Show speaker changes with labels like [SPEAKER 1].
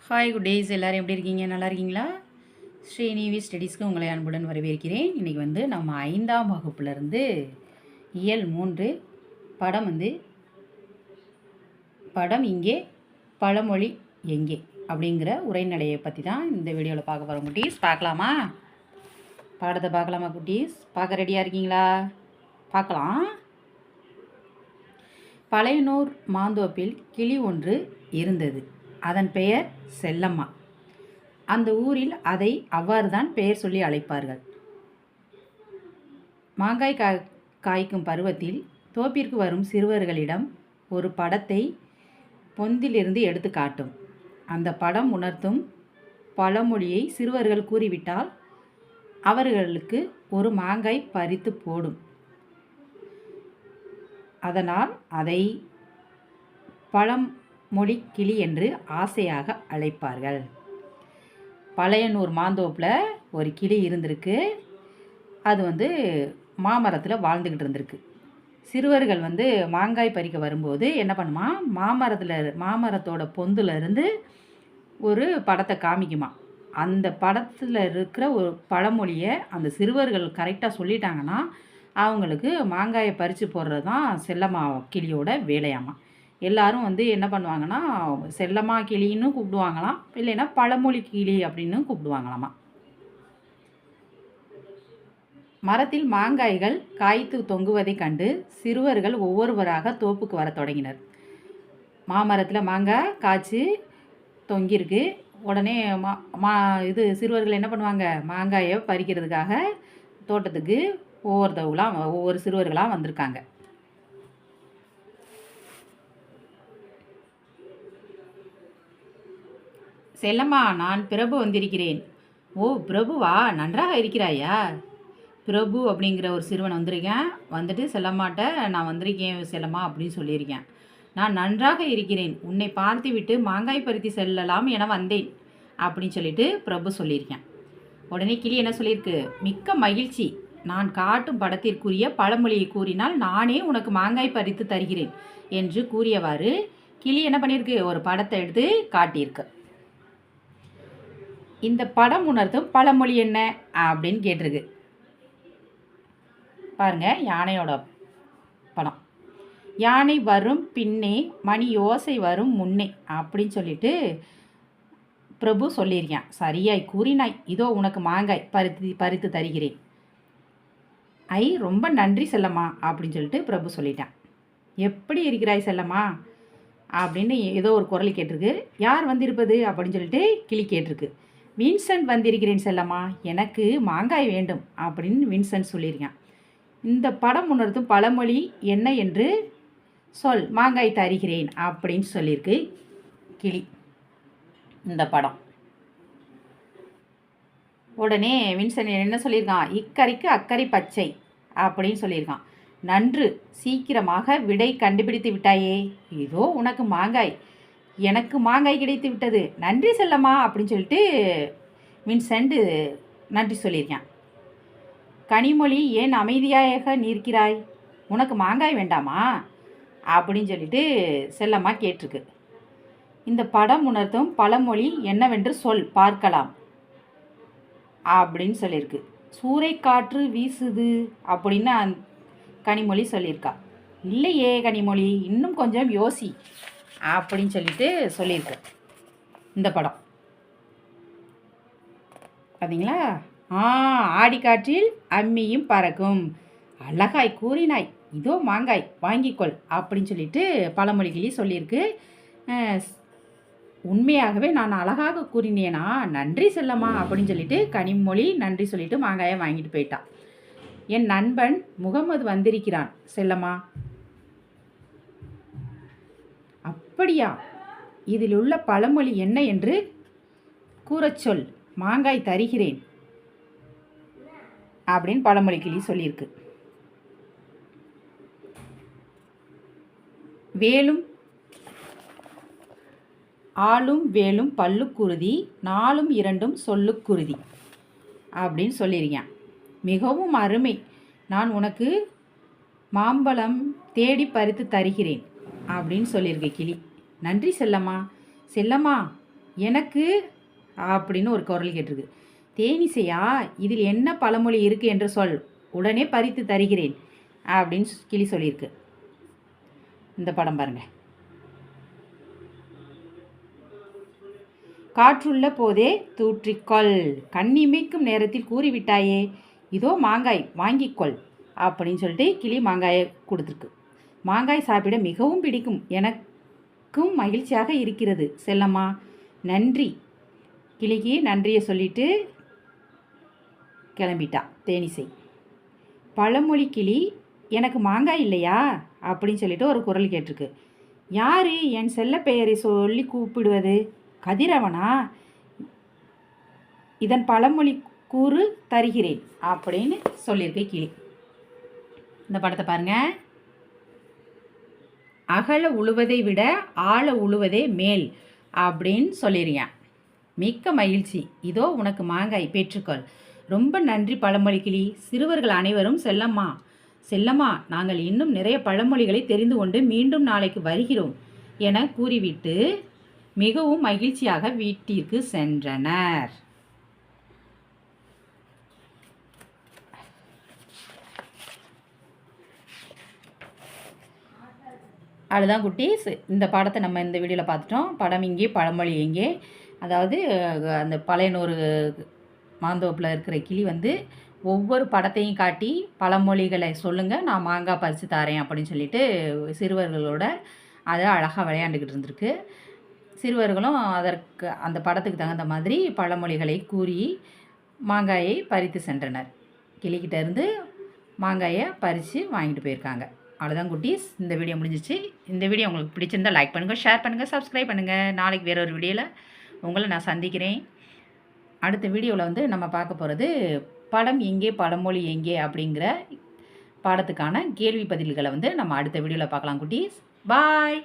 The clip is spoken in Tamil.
[SPEAKER 1] ஹாய் குட் டேஸ் எல்லோரும் எப்படி இருக்கீங்க? நல்லா இருக்கீங்களா? ஸ்ரீநிவி ஸ்டடீஸ்க்கு உங்களை அன்புடன் வரவேற்கிறேன். இன்றைக்கி நம்ம 5ஆம் வகுப்புலேருந்து இயல் 3 படம் இங்கே பழமொழி எங்கே அப்படிங்கிற உரைநடையை பற்றி தான் இந்த வீடியோவில் பார்க்க போகிறோம். குட்டீஸ் பார்க்கலாமா? பாடத்தை பார்க்கலாமா குட்டீஸ்? பார்க்க ரெடியாக இருக்கீங்களா? பார்க்கலாம். பழையனூர் மாந்தோப்பில் கிளி ஒன்று இருந்தது. அதன் பெயர் செல்லம்மா. அந்த ஊரில் அதை அவ்வாறு தான் பெயர் சொல்லி அழைப்பார்கள். மாங்காய் காய்க்கும் பருவத்தில் தோப்பிற்கு வரும் சிறுவர்களிடம் ஒரு படத்தை பொந்திலிருந்து எடுத்து காட்டும். அந்த படம் உணர்த்தும் பழமொழியை சிறுவர்கள் கூறிவிட்டால் அவர்களுக்கு ஒரு மாங்காய் பறித்து போடும். அதனால் அதை பழமொழி கிளி என்று ஆசையாக அழைப்பார்கள். பழையனூர் மாந்தோப்பில் ஒரு கிளி இருந்திருக்கு. அது மாமரத்தில் வாழ்ந்துக்கிட்டு இருந்திருக்கு. சிறுவர்கள் மாங்காய் பறிக்க வரும்போது என்ன பண்ணுமா, மாமரத்தோட பொந்துல இருந்து ஒரு படத்தை காமிக்குமா. அந்த படத்தில் இருக்கிற ஒரு பழமொழியை அந்த சிறுவர்கள் கரெக்டாக சொல்லிட்டாங்கன்னா அவங்களுக்கு மாங்காயை பறித்து போடுறது தான் செல்லம்மா கிளியோட வேலையாமா. எல்லாரும் என்ன பண்ணுவாங்கன்னா செல்லம்மா கிளின்னு கூப்பிடுவாங்களாம், இல்லைன்னா பழமொழி கிளி அப்படின்னு கூப்பிடுவாங்களாமா. மரத்தில் மாங்காய்கள் காய்த்து தொங்குவதைக் கண்டு சிறுவர்கள் ஒவ்வொருவராக தோப்புக்கு வர தொடங்கினர். மாமரத்தில் மாங்காய் காய்ச்சி தொங்கியிருக்கு. உடனே சிறுவர்கள் என்ன பண்ணுவாங்க, மாங்காயை பறிக்கிறதுக்காக தோட்டத்துக்கு ஒவ்வொரு சிறுவர்களாக வந்திருக்காங்க. செல்லம்மா, நான் பிரபு வந்திருக்கிறேன். ஓ பிரபுவா, நன்றாக இருக்கிறாயா? பிரபு அப்படிங்கிற ஒரு சிறுவன் வந்திருக்கேன். வந்துட்டு செல்லம்மாட்ட நான் வந்திருக்கேன் செல்லம்மா அப்படின்னு சொல்லியிருக்கேன். நான் நன்றாக இருக்கிறேன், உன்னை பார்த்து விட்டு மாங்காய் பறித்து செல்லலாம் என வந்தேன் அப்படின்னு சொல்லிட்டு பிரபு சொல்லியிருக்கேன். உடனே கிளி என்ன சொல்லியிருக்கு, மிக்க மகிழ்ச்சி, நான் காட்டும் படத்திற்குரிய பழமொழியை கூறினால் நானே உனக்கு மாங்காய் பறித்து தருகிறேன் என்று கூறியவாறு கிளி என்ன பண்ணியிருக்கு, ஒரு படத்தை எடுத்து காட்டியிருக்கு. இந்த படம் உணர்த்தும் பழமொழி என்ன அப்படின்னு கேட்டிருக்கு. பாருங்க, யானையோட படம். யானை வரும் பின்னே மணி யோசை வரும் முன்னே அப்படின்னு சொல்லிட்டு பிரபு சொல்லியிருக்கேன். சரியாய் கூறினாய், இதோ உனக்கு மாங்காய் பறித்து தருகிறேன். ரொம்ப நன்றி செல்லம்மா அப்படின்னு சொல்லிட்டு பிரபு சொல்லிட்டேன். எப்படி இருக்கிறாய் செல்லம்மா அப்படின்னு ஏதோ ஒரு குரல் கேட்டிருக்கு. யார் வந்திருப்பது அப்படின்னு சொல்லிட்டு கிளி கேட்டிருக்கு. வின்சென்ட் வந்திருக்கிறேன் செல்லம்மா, எனக்கு மாங்காய் வேண்டும் அப்படின்னு வின்சென்ட் சொல்லியிருக்கேன். இந்த படம் உணர்த்தும் பழமொழி என்ன என்று சொல், மாங்காய் தருகிறேன் அப்படின்னு சொல்லியிருக்கு கிளி. இந்த படம் உடனே வின்சென்ட் என்ன சொல்லியிருக்கான், இக்கரைக்கு அக்கறை பச்சை அப்படின்னு சொல்லியிருக்கான். நன்று, சீக்கிரமாக விடை கண்டுபிடித்து விட்டாயே, இதோ உனக்கு மாங்காய், எனக்கு மாங்காய் கிடைத்து விட்டது, நன்றி செல்லம்மா அப்படின்னு சொல்லிட்டு வின்சென்ட் நன்றி சொல்லியிருக்கேன். கனிமொழி, ஏன் அமைதியாக நிற்கிறாய், உனக்கு மாங்காய் வேண்டாமா அப்படின்னு சொல்லிட்டு செல்லம்மா கேட்டிருக்கு. இந்த படம் உணர்த்தும் பழமொழி என்னவென்று சொல் பார்க்கலாம் அப்படின்னு சொல்லியிருக்கு. சூறைக்காற்று வீசுது அப்படின்னு கனிமொழி சொல்லியிருக்கா. இல்லையே கனிமொழி, இன்னும் கொஞ்சம் யோசி அப்படின்னு சொல்லிட்டு சொல்லியிருக்கு இந்த படம். பார்த்தீங்களா? ஆடிக்காற்றில் அம்மியும் பறக்கும், அழகாய் கூறினாய், இதோ மாங்காய் வாங்கிக்கொள் அப்படின்னு சொல்லிட்டு பழமொழி கிளி சொல்லியிருக்கு. உண்மையாகவே நான் அழகாக கூறினேனா, நன்றி செல்லம்மா அப்படின்னு சொல்லிட்டு கனிமொழி நன்றி சொல்லிட்டு மாங்காயை வாங்கிட்டு போயிட்டான். என் நண்பன் முகமது வந்திருக்கிறான் செல்லம்மா. அப்படியா, இதில் உள்ள பழமொழி என்ன என்று கூறச் சொல், மாங்காய் தருகிறேன் அப்படின்னு பழமொழி கிளி சொல்லியிருக்கு. வேலும் ஆளும் வேலும் பல்லுக்குருதி, நாலும் இரண்டும் சொல்லுக்குருதி அப்படின்னு சொல்லியிருக்கேன். மிகவும் அருமை, நான் உனக்கு மாம்பழம் தேடி பறித்து தருகிறேன் அப்படின்னு சொல்லியிருக்கு கிளி. நன்றி செல்லம்மா. செல்லம்மா, எனக்கு அப்படின்னு ஒரு குரல் கேட்டிருக்கு. தேனிசையா, இதில் என்ன பழமொழி இருக்குது என்று சொல், உடனே பறித்து தருகிறேன் அப்படின்னு கிளி சொல்லியிருக்கு. இந்த படம் பாருங்கள். காற்றுள்ள போதே தூற்றிக்கொள், கண்ணிமைக்கும் நேரத்தில் கூறிவிட்டாயே, இதோ மாங்காய் வாங்கிக்கொள் அப்படின்னு சொல்லிட்டு கிளி மாங்காயை கொடுத்துருக்கு. மாங்காய் சாப்பிட மிகவும் பிடிக்கும், எனக்கும் மகிழ்ச்சியாக இருக்கிறது செல்லம்மா, நன்றி. கிளிக்கு நன்றியை சொல்லிட்டு கிளம்பிட்டா தேனிசை. பழமொழி கிளி, எனக்கு மாங்காய் இல்லையா அப்படின்னு சொல்லிட்டு ஒரு குரல் கேட்டிருக்கு. யார் என் செல்ல பெயரை சொல்லி கூப்பிடுவது? கதிரவனா? இதன் பழமொழி கூறு தருகிறேன் அப்படின்னு சொல்லியிருக்கு கிளி. இந்த படத்தை பாருங்கள். அகல உழுவதை விட ஆழ உழுவதே மேல் அப்படின்னு சொல்லிடுறேன். மிக்க மகிழ்ச்சி, இதோ உனக்கு மாங்காய், பெற்றுக்கொள். ரொம்ப நன்றி பழமொழி கிளி. சிறுவர்கள் அனைவரும் செல்லம்மா செல்லம்மா, நாங்கள் இன்னும் நிறைய பழமொழிகளை தெரிந்து கொண்டு மீண்டும் நாளைக்கு வருகிறோம் என கூறிவிட்டு மிகவும் மகிழ்ச்சியாக வீட்டிற்கு சென்றனர். அதுதான் குட்டீஸ், இந்த பாடத்தை நம்ம இந்த வீடியோவில் பார்த்துட்டோம். படம் இங்கே பழமொழி எங்கே. அதாவது அந்த பழையனூர் மாந்தோப்பில் இருக்கிற கிளி வந்து ஒவ்வொரு படத்தையும் காட்டி பழமொழிகளை சொல்லுங்கள், நான் மாங்காய் பறித்து தாரேன் அப்படின்னு சொல்லிட்டு சிறுவர்களோட அதை அழகாக விளையாண்டுக்கிட்டு இருந்திருக்கு. சிறுவர்களும் அதற்கு அந்த படத்துக்கு தகுந்த மாதிரி பழமொழிகளை கூறி மாங்காயை பறித்து சென்றனர். கிளிக்கிட்ட இருந்து மாங்காயை பறித்து வாங்கிட்டு போயிருக்காங்க. அவ்வளோதான் குட்டீஸ், இந்த வீடியோ முடிஞ்சிச்சு. இந்த வீடியோ உங்களுக்கு பிடிச்சிருந்தால் லைக் பண்ணுங்கள், ஷேர் பண்ணுங்கள், சப்ஸ்கிரைப் பண்ணுங்கள். நாளைக்கு வேற ஒரு வீடியோவில் உங்களை நான் சந்திக்கிறேன். அடுத்த வீடியோவில் வந்து நம்ம பார்க்க போகிறது படம் எங்கே பழமொழி எங்கே அப்படிங்கிற பாடத்துக்கான கேள்வி பதில்களை வந்து நம்ம அடுத்த வீடியோவில் பார்க்கலாம் குட்டீஸ். பாய்.